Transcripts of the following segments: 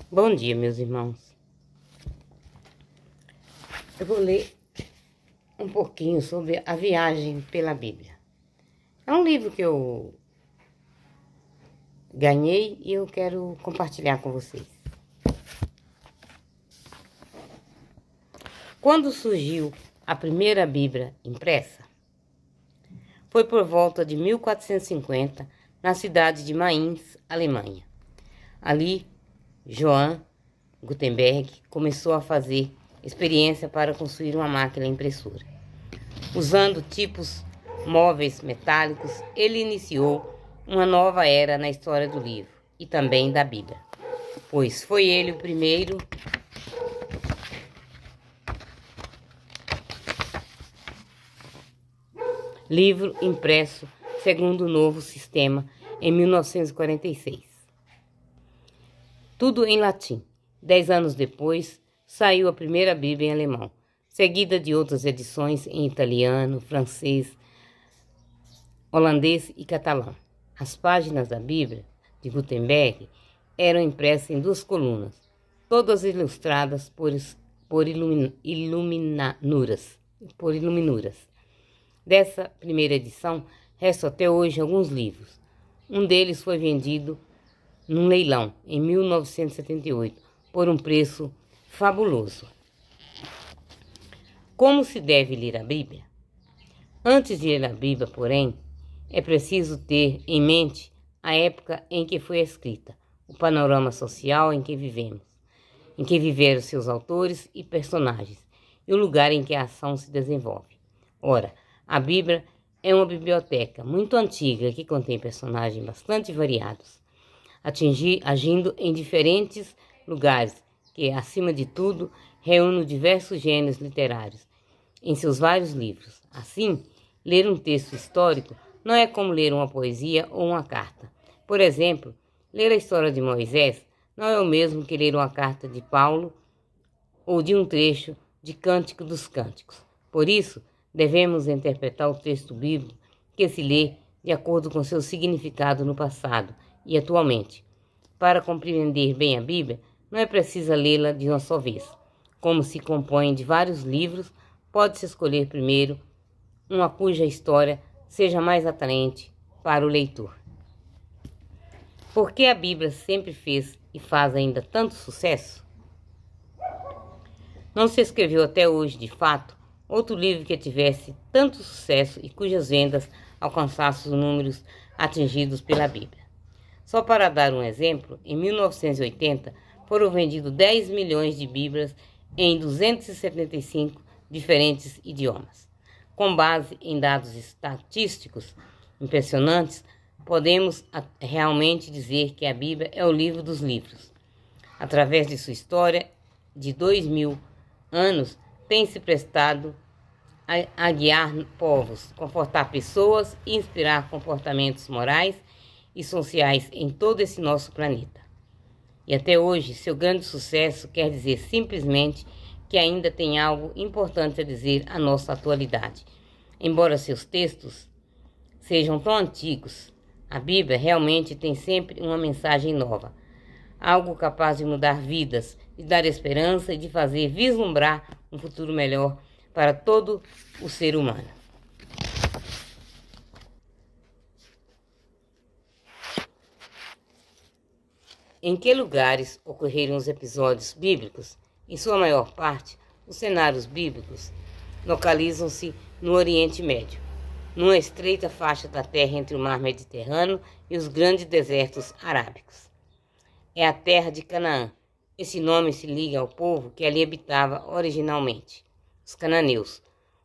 Bom dia, meus irmãos. Eu vou ler um pouquinho sobre a viagem pela Bíblia. É um livro que eu ganhei e eu quero compartilhar com vocês. Quando surgiu a primeira Bíblia impressa? Foi por volta de 1450, na cidade de Mainz, Alemanha. Ali, Johann Gutenberg começou a fazer experiência para construir uma máquina impressora. Usando tipos móveis metálicos, ele iniciou uma nova era na história do livro e também da Bíblia, pois foi ele o primeiro livro impresso segundo o novo sistema em 1946. Tudo em latim. 10 anos depois, saiu a primeira Bíblia em alemão, seguida de outras edições em italiano, francês, holandês e catalão. As páginas da Bíblia de Gutenberg eram impressas em 2 colunas, todas ilustradas por iluminuras. Dessa primeira edição, restam até hoje alguns livros. Um deles foi vendido num leilão em 1978 por um preço fabuloso. Como se deve ler a Bíblia? Antes de ler a Bíblia, porém, é preciso ter em mente a época em que foi escrita, o panorama social em que vivemos, em que viveram seus autores e personagens, e o lugar em que a ação se desenvolve. Ora, a Bíblia é uma biblioteca muito antiga que contém personagens bastante variados, agindo em diferentes lugares, que, acima de tudo, reúne diversos gêneros literários em seus vários livros. Assim, ler um texto histórico não é como ler uma poesia ou uma carta. Por exemplo, ler a história de Moisés não é o mesmo que ler uma carta de Paulo ou de um trecho de Cântico dos Cânticos. Por isso, devemos interpretar o texto bíblico que se lê de acordo com seu significado no passado e atualmente. Para compreender bem a Bíblia, não é preciso lê-la de uma só vez. Como se compõe de vários livros, pode-se escolher primeiro uma cuja história seja mais atraente para o leitor. Por que a Bíblia sempre fez e faz ainda tanto sucesso? Não se escreveu até hoje, de fato, outro livro que tivesse tanto sucesso e cujas vendas alcançassem os números atingidos pela Bíblia. Só para dar um exemplo, em 1980 foram vendidos 10 milhões de Bíblias em 275 diferentes idiomas. Com base em dados estatísticos impressionantes, podemos realmente dizer que a Bíblia é o livro dos livros. Através de sua história de 2000 anos, tem se prestado a guiar povos, confortar pessoas e inspirar comportamentos morais e sociais em todo esse nosso planeta. E até hoje, seu grande sucesso quer dizer simplesmente que ainda tem algo importante a dizer à nossa atualidade. Embora seus textos sejam tão antigos, a Bíblia realmente tem sempre uma mensagem nova, algo capaz de mudar vidas, de dar esperança e de fazer vislumbrar um futuro melhor para todo o ser humano. Em que lugares ocorreram os episódios bíblicos? Em sua maior parte, os cenários bíblicos localizam-se no Oriente Médio, numa estreita faixa da terra entre o mar Mediterrâneo e os grandes desertos arábicos. É a terra de Canaã. Esse nome se liga ao povo que ali habitava originalmente, os cananeus,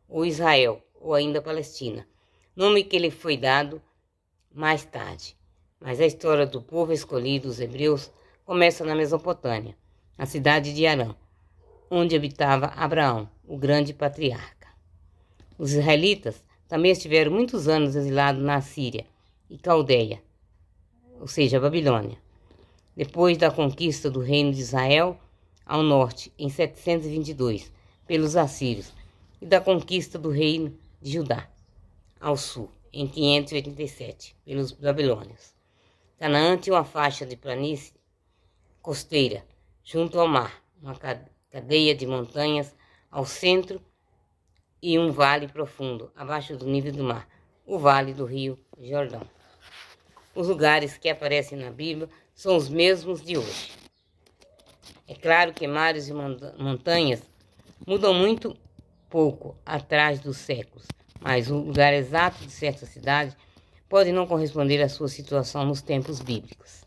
ou Israel, ou ainda Palestina, nome que lhe foi dado mais tarde. Mas a história do povo escolhido, os hebreus, começa na Mesopotâmia, na cidade de Harã, onde habitava Abraão, o grande patriarca. Os israelitas também estiveram muitos anos exilados na Síria e Caldeia, ou seja, Babilônia. Depois da conquista do reino de Israel ao norte, em 722, pelos assírios, e da conquista do reino de Judá ao sul, em 587, pelos babilônios. Canaã tinha uma faixa de planície costeira junto ao mar, uma cadeia de montanhas ao centro e um vale profundo, abaixo do nível do mar, o vale do rio Jordão. Os lugares que aparecem na Bíblia são os mesmos de hoje. É claro que mares e montanhas mudam muito pouco atrás dos séculos, mas o lugar exato de certa cidade pode não corresponder à sua situação nos tempos bíblicos.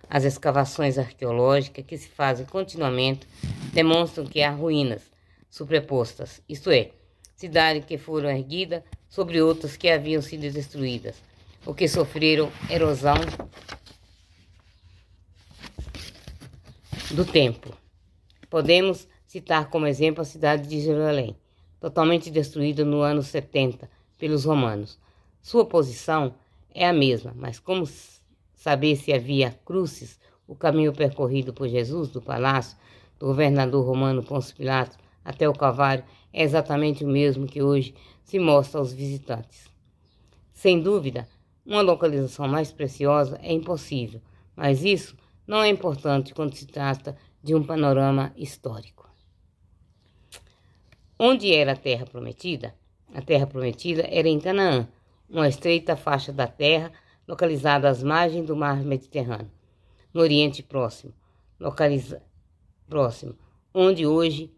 As escavações arqueológicas que se fazem continuamente demonstram que há ruínas sobrepostas, isto é, cidades que foram erguidas sobre outras que haviam sido destruídas, ou que sofreram erosão do tempo. Podemos citar como exemplo a cidade de Jerusalém, totalmente destruída no ano 70 pelos romanos. Sua posição é a mesma, mas como saber se havia cruzes, o caminho percorrido por Jesus do palácio do governador romano Pôncio Pilatos até o Calvário é exatamente o mesmo que hoje se mostra aos visitantes. Sem dúvida, uma localização mais preciosa é impossível, mas isso não é importante quando se trata de um panorama histórico. Onde era a Terra Prometida? A Terra Prometida era em Canaã, uma estreita faixa da terra localizada às margens do mar Mediterrâneo, no Oriente Próximo, onde hoje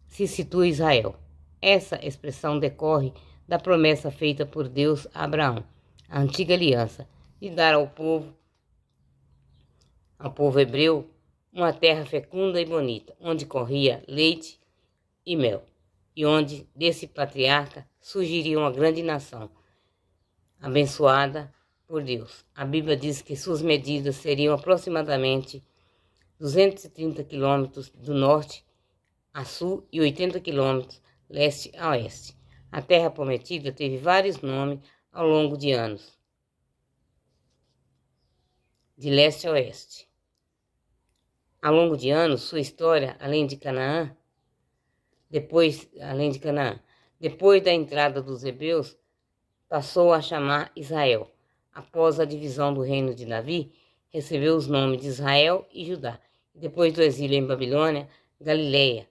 se situa Israel. Essa expressão decorre da promessa feita por Deus a Abraão, a antiga aliança, de dar ao povo hebreu, uma terra fecunda e bonita, onde corria leite e mel, e onde desse patriarca surgiria uma grande nação, abençoada por Deus. A Bíblia diz que suas medidas seriam aproximadamente 230 quilômetros do norte a sul e 80 quilômetros leste a oeste. A Terra Prometida teve vários nomes ao longo de anos, de leste a oeste. Ao longo de anos, sua história, além de Canaã, depois da entrada dos hebreus, passou a chamar Israel. Após a divisão do reino de Davi, recebeu os nomes de Israel e Judá. Depois do exílio em Babilônia, Galileia,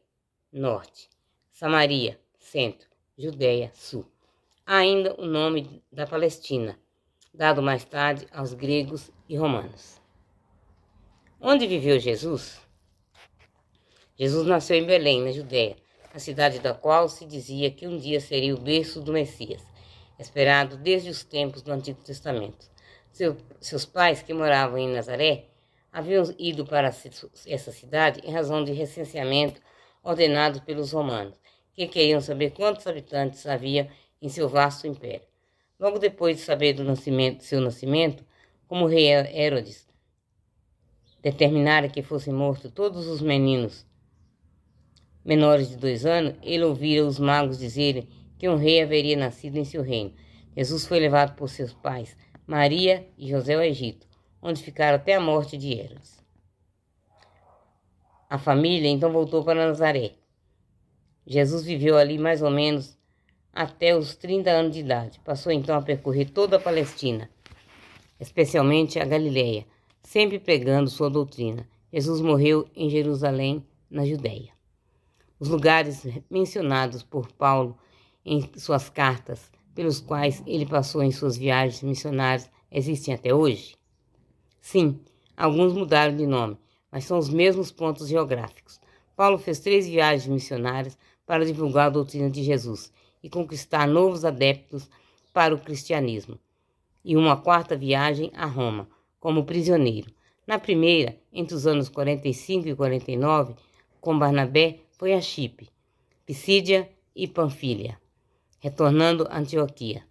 norte, Samaria, centro, Judéia, sul. Há ainda o nome da Palestina, dado mais tarde aos gregos e romanos. Onde viveu Jesus? Jesus nasceu em Belém, na Judéia, a cidade da qual se dizia que um dia seria o berço do Messias, esperado desde os tempos do Antigo Testamento. Seus pais, que moravam em Nazaré, haviam ido para essa cidade em razão de recenseamento ordenado pelos romanos, que queriam saber quantos habitantes havia em seu vasto império. Logo depois de saber do seu nascimento, como o rei Herodes determinara que fossem mortos todos os meninos menores de 2 anos, ele ouvira os magos dizerem que um rei haveria nascido em seu reino. Jesus foi levado por seus pais, Maria e José, ao Egito, onde ficaram até a morte de Herodes. A família então voltou para Nazaré. Jesus viveu ali mais ou menos até os 30 anos de idade. Passou então a percorrer toda a Palestina, especialmente a Galileia, sempre pregando sua doutrina. Jesus morreu em Jerusalém, na Judéia. Os lugares mencionados por Paulo em suas cartas, pelos quais ele passou em suas viagens missionárias, existem até hoje? Sim, alguns mudaram de nome, mas são os mesmos pontos geográficos. Paulo fez 3 viagens missionárias para divulgar a doutrina de Jesus e conquistar novos adeptos para o cristianismo, e uma 4ª viagem a Roma, como prisioneiro. Na primeira, entre os anos 45 e 49, com Barnabé, foi a Chipre, Pisídia e Panfilha, retornando a Antioquia.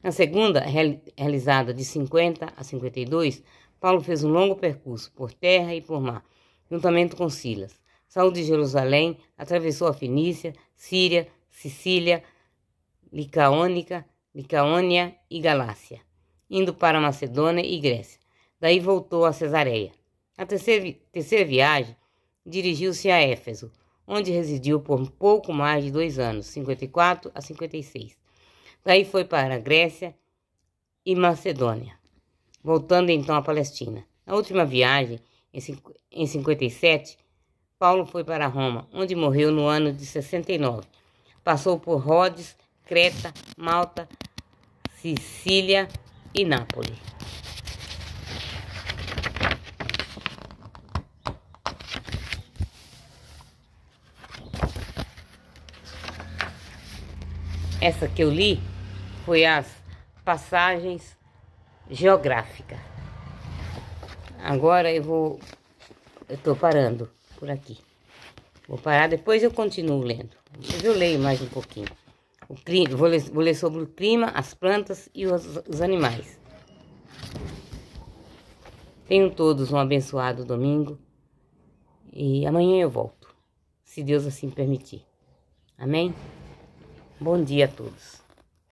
Na segunda, realizada de 50 a 52, Paulo fez um longo percurso por terra e por mar, juntamente com Silas. Saiu de Jerusalém, atravessou a Fenícia, Síria, Sicília, Licaônia e Galácia, indo para Macedônia e Grécia. Daí voltou a Cesareia. A terceira viagem dirigiu-se a Éfeso, onde residiu por pouco mais de 2 anos, 54 a 56. Daí foi para a Grécia e Macedônia, voltando então à Palestina. Na última viagem, Em 57, Paulo foi para Roma, onde morreu no ano de 69. Passou por Rhodes, Creta, Malta, Sicília e Nápoles. Essa que eu li foi as passagens geográficas. Agora eu tô parando por aqui. Vou parar, depois eu continuo lendo. Depois eu leio mais um pouquinho. Vou ler sobre o clima, as plantas e os animais. Tenham todos um abençoado domingo. E amanhã eu volto, se Deus assim permitir. Amém? Bom dia a todos.